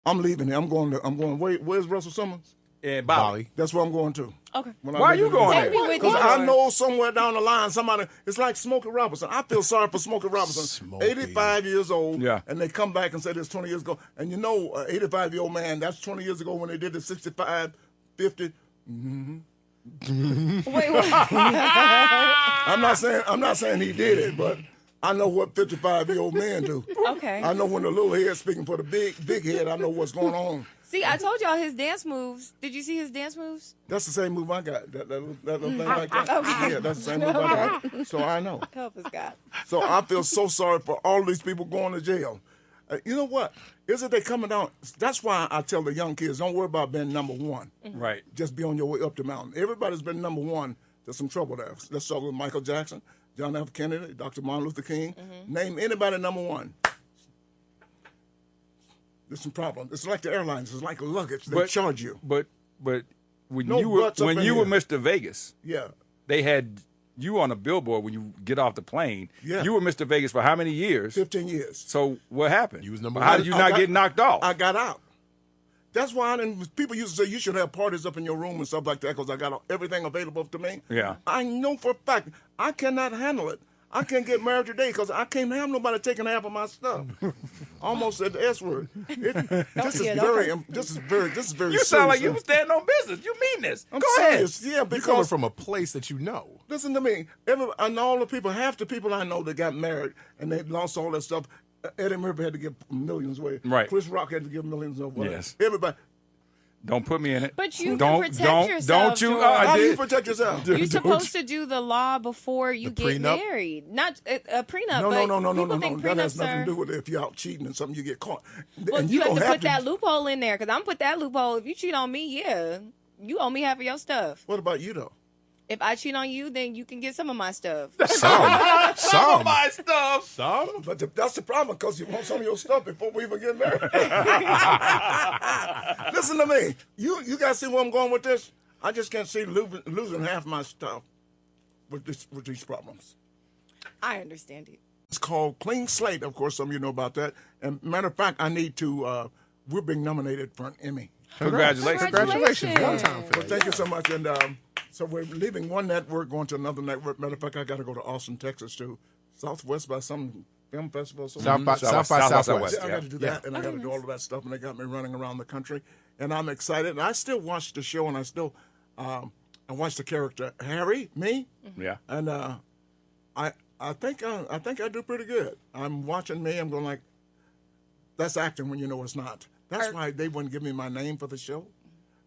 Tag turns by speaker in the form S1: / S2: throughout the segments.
S1: I'm leaving here. I'm going. Where's Russell Simmons?
S2: In Bali.
S1: That's where I'm going to.
S3: Okay.
S2: Why are you going there?
S3: Take me with
S1: Because
S3: you.
S1: I know somewhere down the line somebody. It's like Smokey Robinson. I feel sorry for Smokey Robinson.
S4: Smokey.
S1: 85 years old.
S2: Yeah.
S1: And they come back and say this 20 years ago. And you know, 85-year-old man. That's 20 years ago when they did the 65, 50.
S3: Wait, what?
S1: I'm not saying he did it, but I know what 55-year-old men do.
S3: Okay.
S1: I know when the little head speaking for the big head. I know what's going on.
S3: See, I told y'all his dance moves. Did you see his dance moves?
S1: That's the same move I got. That little thing like that. Yeah, that's the same move I got. So I know.
S3: Help us, God.
S1: So I feel so sorry for all these people going to jail. You know what? Is it they coming down? That's why I tell the young kids, don't worry about being number one.
S2: Right.
S1: Just be on your way up the mountain. Everybody's been number one. There's some trouble there. Let's start with Michael Jackson, John F. Kennedy, Dr. Martin Luther King. Name anybody number one. There's some problems. It's like the airlines. It's like luggage. They charge you.
S2: But when
S1: No
S2: you were
S1: butts up in here.
S2: Mr. Vegas,
S1: Yeah.
S2: they had you on a billboard when you get off the plane.
S1: Yeah.
S2: You were Mr. Vegas for how many years?
S1: 15 years.
S2: So what happened?
S4: You was number
S2: How
S4: one.
S2: did you not get knocked off?
S1: I got out. That's why people used to say you should have parties up in your room and stuff like that because I got everything available to me.
S2: Yeah.
S1: I know for a fact I cannot handle it. I can't get married today because I can't have nobody taking half of my stuff. Almost said the S word. This is very
S2: You sound like you were standing on business. You mean this?
S1: I'm
S2: Go
S1: serious.
S2: ahead.
S1: Yeah,
S4: You're coming
S1: because
S4: from a place that you know.
S1: listen to me. And all the people, half the people I know that got married and they lost all that stuff. Eddie Murphy had to give millions away.
S2: Right.
S1: Chris Rock had to give millions away.
S2: Yes.
S1: Everybody.
S2: Don't put me in it.
S3: But you
S2: don't,
S3: can protect yourself,
S2: Don't you?
S3: George.
S1: How do you
S2: did.
S1: protect yourself?
S3: You're supposed to do the law before you
S4: The
S3: get
S4: prenup?
S3: married. Not a prenup.
S1: No.
S3: but people think
S1: That has
S3: prenups
S1: nothing
S3: are.
S1: to do with it. If you're out cheating and something, you get caught.
S3: Well,
S1: and
S3: you have
S1: don't
S3: to put that loophole in there because I'm put that loophole. If you cheat on me, yeah, you owe me half of your stuff.
S1: What about you though?
S3: If I cheat on you, then you can get some of my stuff.
S4: Some.
S2: of my stuff.
S4: Some.
S1: But that's the problem because you want some of your stuff before we even get married. Listen to me. You guys see where I'm going with this? I just can't see losing half my stuff with these problems.
S3: I understand it.
S1: It's called Clean Slate. Of course, some of you know about that. And matter of fact, I need to. We're being nominated for an Emmy.
S2: Congratulations.
S4: Congratulations. One time for
S1: Well, thank you so much. And so we're leaving one network, going to another network. Matter of fact, I got to go to Austin, Texas, to Southwest by some film festival. Or something.
S4: South by Southwest.
S1: I got to do that, and I got to do all of that stuff, and they got me running around the country, and I'm excited. And I still watch the show, and I still, I watch the character Harry, me,
S2: Yeah.
S1: and I think I do pretty good. I'm watching me. I'm going like, that's acting when you know it's not. That's why they wouldn't give me my name for the show.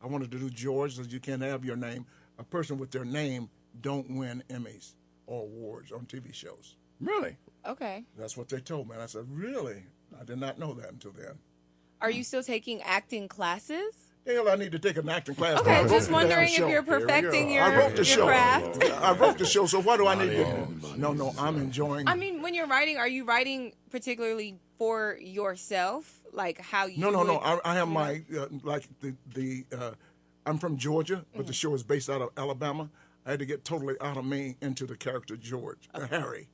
S1: I wanted to do George, because you can't have your name. A person with their name don't win Emmys or awards on TV shows.
S2: Really?
S3: Okay.
S1: That's what they told me. And I said, really? I did not know that until then.
S3: Are you still taking acting classes?
S1: Hell, I need to take an acting class.
S3: Okay,
S1: I wrote
S3: just
S1: the
S3: wondering
S1: damn
S3: if you're
S1: show.
S3: perfecting your,
S1: I wrote the
S3: your
S1: show.
S3: craft.
S1: I wrote the show, so why do I need to? No, I'm enjoying.
S3: I mean, when you're writing, are you writing particularly for yourself? Like how you
S1: No. I have my like the I'm from Georgia, but the show is based out of Alabama. I had to get totally out of me into the character George, Harry,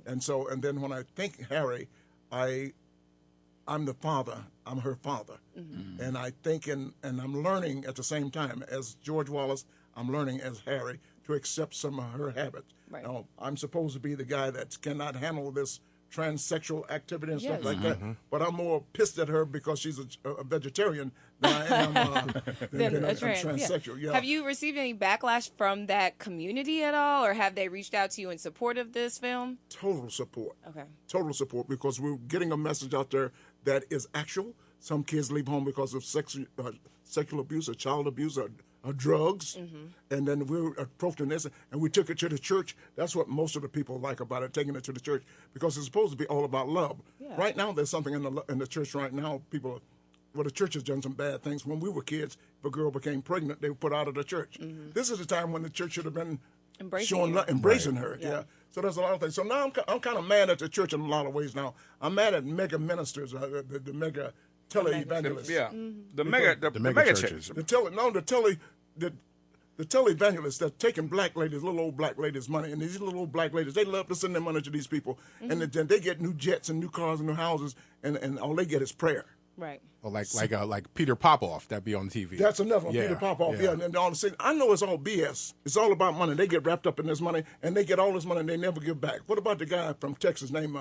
S1: and then when I think Harry, I'm the father. I'm her father, and I think and I'm learning at the same time as George Wallace. I'm learning as Harry to accept some of her habits.
S3: Right.
S1: Now, I'm supposed to be the guy that cannot handle this transsexual activity and stuff
S3: Yes.
S1: like that. But I'm more pissed at her because she's a vegetarian than I am than a transsexual. Yeah.
S3: Have you received any backlash from that community at all, or have they reached out to you in support of this film?
S1: Total support.
S3: Okay.
S1: Total support because we're getting a message out there that is actual. Some kids leave home because of sexual abuse or child abuse or drugs, and then we're approaching this, and we took it to the church. That's what most of the people like about it, taking it to the church, because it's supposed to be all about love.
S3: Yeah.
S1: Right now, there's something in the church right now. The church has done some bad things. When we were kids, if a girl became pregnant, they were put out of the church. This is the time when the church should have been embracing her. Yeah. So there's a lot of things. So now I'm kind of mad at the church in a lot of ways now. I'm mad at mega ministers, the mega tele-evangelists.
S2: Yeah. The mega churches.
S1: The televangelists that taking black ladies, little old black ladies' money, and these little old black ladies, they love to send their money to these people, and then they get new jets and new cars and new houses, and all they get is prayer.
S3: Right.
S4: Or like Peter Popoff that be on TV.
S1: That's another one,
S4: Yeah,
S1: Peter Popoff.
S4: yeah.
S1: Yeah, and then all of a sudden, I know it's all BS. It's all about money. They get wrapped up in this money, and they get all this money, and they never give back. What about the guy from Texas named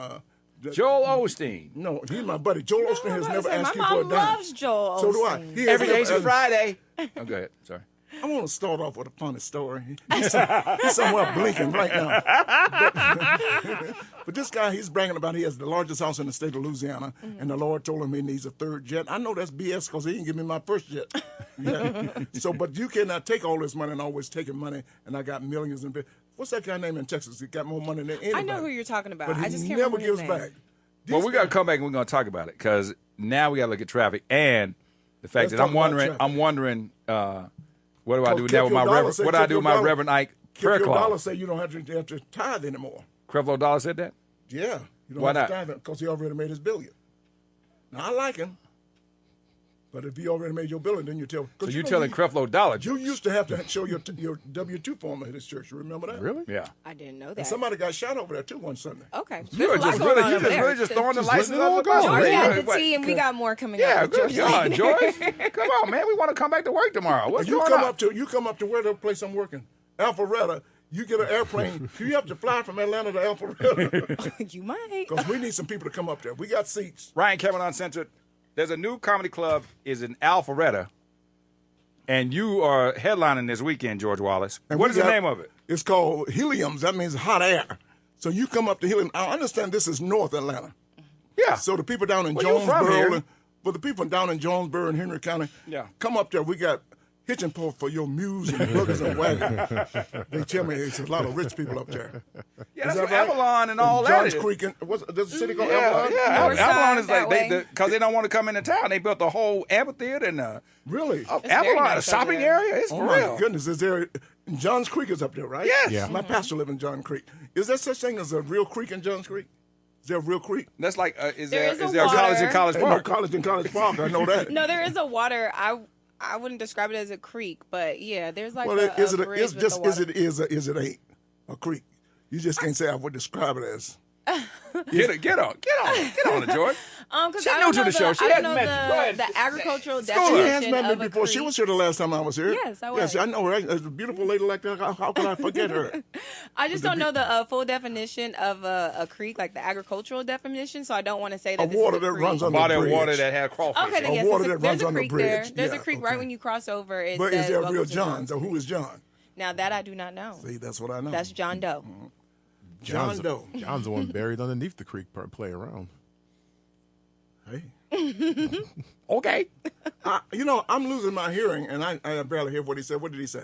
S2: Joel Osteen.
S1: No, he's my buddy. Joel Osteen has never asked you
S3: my
S1: for a
S3: mom
S1: dime.
S3: loves Joel.
S1: So do I.
S3: Osteen.
S1: He has
S2: Every
S1: never
S2: day's a
S1: asked-
S2: Friday. Oh, go ahead. Sorry.
S1: I want to start off with a funny story. He's somewhere blinking right now. But this guy, he's bragging about he has the largest house in the state of Louisiana, and the Lord told him he needs a third jet. I know that's BS because he didn't give me my first jet. Yeah. So, but you cannot take all this money and always taking money, and I got millions and what's that guy name in Texas? He got more money than anybody.
S3: I know who you're talking about.
S1: But he
S3: I just can't
S1: never
S3: remember his
S1: gives
S3: name.
S1: back.
S2: Well, we got to come back and we're going to talk about it because now we got to look at traffic and the fact
S1: Let's
S2: that
S1: talk about
S2: I'm wondering, what do I do
S1: Because
S2: now with my
S1: Kip Your Dollar
S2: Reverend?
S1: said
S2: What do I
S1: Kip
S2: do with
S1: Your
S2: my
S1: Dollar-
S2: Reverend Ike
S1: Kip
S2: prayer
S1: Your Dollar
S2: clause?
S1: say you don't have to tithe anymore.
S2: Creflo Dollar said that?
S1: Yeah. You don't
S2: Why
S1: have
S2: not?
S1: to tithe because he already made his billion. Now, I like him. But if he already made your billion, then you tell.
S2: So you telling Creflo Dollar?
S1: You used to have to show your W-2 form at his church. You remember that?
S4: Really?
S2: Yeah.
S3: I didn't know that.
S1: And somebody got shot over there, too, one Sunday.
S3: Okay.
S2: You were
S3: There's a lot
S2: just
S3: going
S2: really,
S3: on
S2: you
S3: over
S2: just
S3: there.
S2: really just throwing the license
S4: letting it all
S2: up.
S4: go.
S3: George
S4: Wait,
S3: has
S4: wait,
S3: the tea, and we got more coming
S2: Yeah,
S3: up.
S2: good God, George. Come on, man. We want to come back to work tomorrow. What's
S1: You
S2: going
S1: come
S2: on?
S1: up to where the place I'm working, Alpharetta. You get an airplane. You have to fly from Atlanta to Alpharetta
S3: You might.
S1: because we need some people to come up there. We got seats.
S2: Ryan Kevin Uncensored. There's a new comedy club is in Alpharetta, and you are headlining this weekend, George Wallace.
S1: And
S2: What
S1: we
S2: is the
S1: got-
S2: name of it?
S1: It's called Heliums. That means hot air. So you come up to Helium. I understand this is North Atlanta.
S2: Yeah.
S1: So the people down in
S2: Well, you from
S1: Jonesboro,
S2: here.
S1: but the people down in Jonesboro and Henry County,
S2: Yeah.
S1: come up there. We got hitching post for your mules and buggers and wagons. They tell me there's a lot of rich people up there.
S2: Yeah,
S1: Is
S2: that's
S1: that
S2: what
S1: right?
S2: Avalon and all that
S1: Johns
S2: is.
S1: Creek. There's a city called
S2: Yeah,
S1: Avalon?
S2: yeah.
S3: North
S2: Avalon
S3: side,
S2: is like
S3: that way.
S2: because they don't want to come into town. They built a whole amphitheater and
S1: Really?
S3: very
S2: Avalon,
S3: nice
S2: a shopping
S3: over there.
S2: area. It's
S1: Oh
S2: for
S1: my
S2: real.
S1: goodness! Is there? Johns Creek is up there, right?
S2: Yes.
S4: Yeah.
S1: My pastor lives in Johns Creek. Is there such thing as a real creek in Johns Creek? Is there a real creek?
S2: That's like is
S3: There
S2: there
S3: is a
S2: is there a college in
S3: water.
S2: College
S1: Ain't no
S2: Park?
S1: college in College Park. I know that.
S3: No, there is a water. I wouldn't describe it as a creek, but yeah, there's like
S1: Well,
S3: a
S1: is it?
S3: bridge
S1: It's
S3: with
S1: just
S3: the
S1: is
S3: water.
S1: it is it a creek? You just can't say I would describe it as.
S2: Get on it, George.
S3: 'Cause
S2: She
S3: I
S2: new
S3: don't
S2: to
S3: know
S2: the show. She
S3: I don't
S2: hasn't
S3: know
S2: met you. Go ahead.
S3: the agricultural
S1: She
S3: definition
S1: has met me
S3: of a
S1: before. She
S3: creek.
S1: was here the last time I was here.
S3: Yes, I was.
S1: Yes, I know her. As a beautiful lady like that, how could I forget her?
S3: I just don't know the full definition of a creek, like the agricultural definition. So I don't want to say that
S1: A
S3: this
S1: water
S3: is a
S1: that
S3: creek.
S1: runs on the
S2: Body of
S1: bridge.
S2: water that had crawfish.
S3: Okay, then
S1: A
S3: yes,
S1: water
S3: there's
S1: that runs
S3: a
S1: on the
S3: creek there.
S1: bridge.
S3: There's
S1: Yeah,
S3: a creek
S1: okay.
S3: right when you cross over. It
S1: But
S3: says,
S1: is there a
S3: "Welcome
S1: real
S3: to
S1: John?
S3: Johns."
S1: So who is John?
S3: Now that I do not know.
S1: See, that's what I know.
S3: That's John Doe.
S1: John
S4: John's,
S1: Doe.
S4: John's the one buried underneath the creek play around.
S1: Hey.
S2: Okay.
S1: I'm losing my hearing, and I barely hear what he said. What did he say?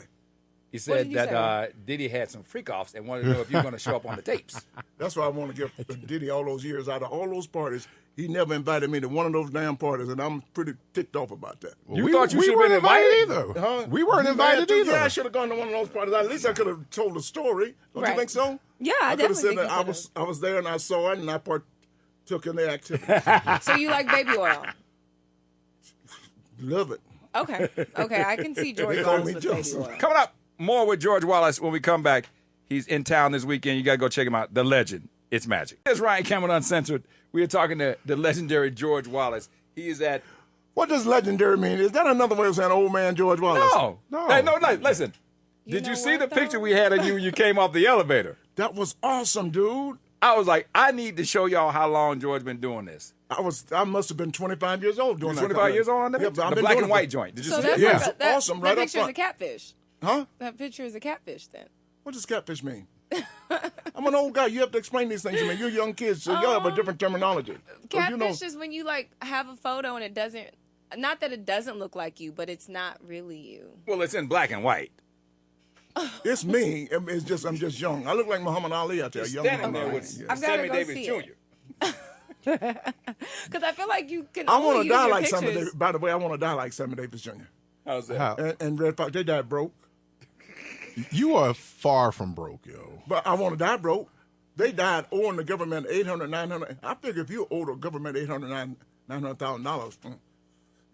S2: He
S3: What
S2: said
S3: did he
S2: that Diddy had some freak offs and wanted to know if you were going to show up on the tapes.
S1: That's why I want to give Diddy all those years. Out of all those parties, he never invited me to one of those damn parties, and I'm pretty ticked off about that.
S2: You thought you should have
S4: weren't
S2: been invited?
S4: either.
S1: Huh?
S4: We weren't
S1: You
S4: invited
S1: mad too?
S4: either.
S1: Yeah, I should have gone to one of those parties. At least I could have told the story. Don't you
S3: Right.
S1: think so?
S3: Yeah, I
S1: could have said
S3: definitely
S1: that
S3: think you
S1: I was there and I saw it and I partook in the activity.
S3: So you like baby oil?
S1: Love it.
S3: Okay, I can see George
S1: Call
S3: Wallace
S1: me
S3: with
S1: Joseph.
S3: baby oil.
S2: Coming up, more with George Wallace when we come back. He's in town this weekend. You got to go check him out. The legend. It's magic. It's Ryan Cameron Uncensored. We are talking to the legendary George Wallace. He is at...
S1: What does legendary mean? Is that another way of saying old man George Wallace?
S2: No. Hey, no, listen. Did
S3: know
S2: you see
S3: what,
S2: the picture
S3: though?
S2: we had of you when you came off the elevator?
S1: That was awesome, dude.
S2: I was like, I need to show y'all how long George been doing this.
S1: I must have been 25 years old doing
S2: You
S1: that.
S2: 25 years old on that?
S1: Yeah, but I've
S2: the
S1: been
S2: black
S1: doing
S2: and
S1: it
S2: white
S1: for-
S2: joint. Did you
S3: So
S2: see
S3: that's
S2: that?
S1: Yeah.
S3: like that
S1: Awesome, right
S3: that
S1: up
S3: picture is a
S1: front.
S3: catfish.
S1: Huh?
S3: That picture is a catfish then.
S1: What does catfish mean? I'm an old guy. You have to explain these things to me. You're young kids, so you have a different terminology. So
S3: Catfish is when you like have a photo and it doesn't. Not that it doesn't look like you, but it's not really you.
S2: Well, it's in black and white.
S1: it's me. It's just I'm just young. I look like Muhammad Ali out there.
S2: He's
S1: Young
S2: standing
S1: Muhammad
S2: there
S1: Ali.
S2: with
S1: Yeah.
S3: I've gotta
S2: Sammy
S3: go
S2: Davis
S3: see
S2: Jr.
S3: it. Because I feel like you can.
S1: I
S3: only
S1: want to
S3: use
S1: die
S3: your
S1: like Sammy
S3: pictures.
S1: Davis. By the way, I want to die like Sammy Davis Jr.
S2: How's that?
S4: How?
S1: And Red Fox. They died broke.
S4: You are far from broke, yo.
S1: But I want to die broke. They died owing the government $800, $900. I figure if you owe the government $900,000,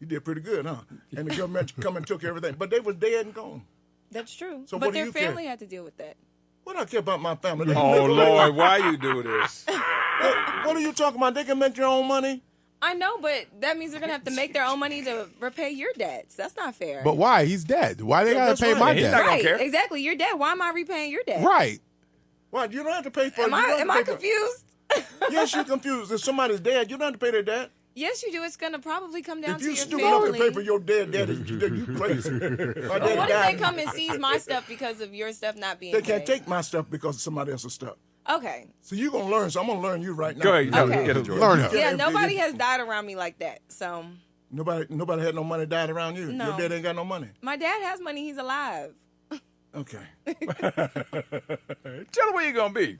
S1: you did pretty good, huh? And the government come and took everything. But they was dead and gone.
S3: That's true.
S1: So
S3: but
S1: what do
S3: their
S1: you care?
S3: family had to deal with that.
S1: What do I care about my family? They can
S2: Oh,
S1: make a living.
S2: Lord, why you do this?
S1: What are you talking about? They can make their own money.
S3: I know, but that means they're gonna have to make their own money to repay your debts. That's not fair.
S4: But why? He's dead. Why they gotta
S1: that's
S4: pay
S1: right.
S4: my
S2: He's
S4: debt?
S2: not gonna
S3: right,
S2: care.
S3: exactly. You're dead. Why am I repaying your debt?
S4: Right.
S1: Why? You don't have to pay for it.
S3: Am I confused?
S1: Yes, you're confused. If somebody's dead, you don't have to pay their debt.
S3: Yes, you do. It's gonna probably come down
S1: If
S3: to
S1: you
S3: your
S1: stupid enough
S3: family.
S1: to pay for your dead daddy, you crazy. My
S3: But
S1: daddy
S3: what if they
S1: died.
S3: come and seize my stuff because of your stuff not being
S1: They can't
S3: paid?
S1: take my stuff because of somebody else's stuff.
S3: Okay.
S1: So you're going to learn. So I'm going to learn you right now.
S2: Go ahead.
S3: Okay.
S2: Get it, George.
S4: Learn her.
S3: Yeah,
S1: if-
S3: nobody
S1: if-
S3: has died around me like that. So
S1: Nobody had no money died around you.
S3: No.
S1: Your dad ain't got no money.
S3: my dad has money. He's alive.
S1: Okay.
S2: Tell them where you're gonna be.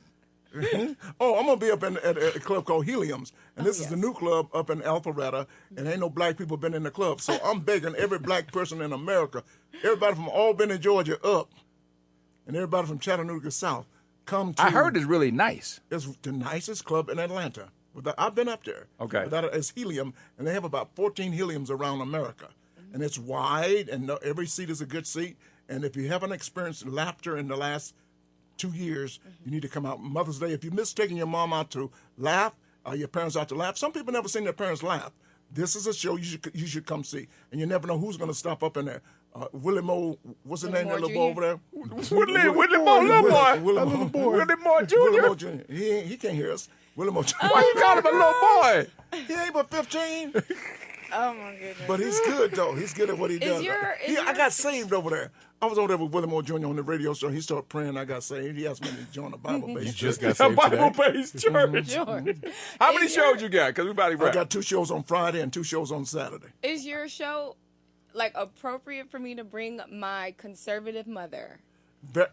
S1: Oh, I'm going to be up at a club called Helium's. And this is the
S3: yes.
S1: new club up in Alpharetta. And ain't no black people been in the club. So I'm begging every black person in America, everybody from Albany, Georgia up, and everybody from Chattanooga South, come to.
S2: I heard it's really nice.
S1: It's the nicest club in Atlanta. I've been up there.
S2: Okay.
S1: It's Helium, and they have about 14 Heliums around America. And it's wide, and every seat is a good seat. And if you haven't experienced laughter in the last 2 years, you need to come out. Mother's Day, if you miss taking your mom out to laugh, your parents out to laugh. Some people never seen their parents laugh. This is a show you should come see. And you never know who's going to stop up in there. Willie Moe, what's his name, that little boy over there?
S2: Willie Moe, little boy.
S1: Willie Moe.
S2: Willie Moe
S1: Willie Moe
S2: Jr.
S1: Jr. He can't hear us. Willie Moe Jr.
S2: Why you call him a little boy?
S1: He ain't but 15.
S3: Oh my goodness.
S1: But he's good, though. He's good at what he does. I got saved over there. I was over there with Willie Moe Jr. on the radio show. He started praying. I got saved. He asked me to join the Bible base.
S4: You just got
S2: A
S4: saved
S2: Bible
S4: today.
S2: based church.
S3: George.
S2: How many shows you got? Because we about to
S1: I
S2: wrap.
S1: got 2 shows on Friday and 2 shows on Saturday.
S3: Is your show like appropriate for me to bring my conservative mother?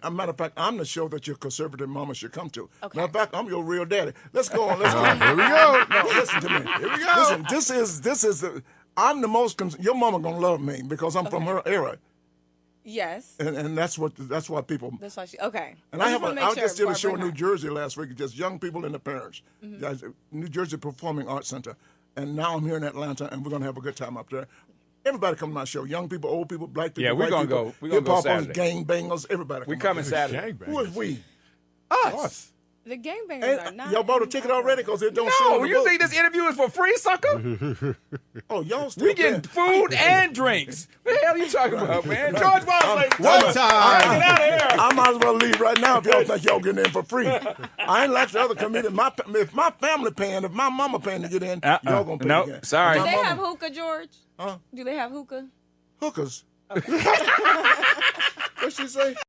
S1: A matter of fact, I'm the show that your conservative mama should come to.
S3: Okay.
S1: Matter of fact, I'm your real daddy. Let's go on. Let's go.
S4: Here we go.
S1: No, listen to me. Here we go. Listen, this is the. I'm the most. Your mama gonna love me because I'm from her era,
S3: Yes.
S1: and that's why people.
S3: That's why she. Okay.
S1: And I just did a show in
S3: in
S1: New Jersey last week, just young people and the parents. Guys, New Jersey Performing Arts Center. And now I'm here in Atlanta, and we're going to have a good time up there. Everybody come to my show. Young people, old people, black people,
S2: Yeah, we're
S1: white
S2: gonna
S1: people,
S2: go. We're gonna go
S1: hip-hoppers,
S2: Saturday.
S1: gangbangers, everybody
S2: We
S1: come
S2: coming
S1: up there.
S2: Saturday.
S1: Who is we?
S2: Us.
S3: The gangbangers are
S1: And
S3: not.
S1: y'all bought a ticket already because it don't show
S2: No,
S1: in the
S2: you
S1: book.
S2: think this interview is for free, sucker?
S1: Oh, y'all still
S2: We getting food and drinks. What the hell are you talking about, man? George Wallace,
S4: One
S2: Get
S4: time.
S2: out of here.
S1: I might as well leave right now if y'all think y'all getting in for free. I ain't like the other comedians. If my family paying, if my mama paying to get in, y'all gonna pay
S2: Nope,
S1: again.
S2: sorry.
S3: Do
S1: My
S3: they
S1: mama-
S3: have hookah, George?
S1: Huh?
S3: Do they have hookah?
S1: Hookers. What'd she say?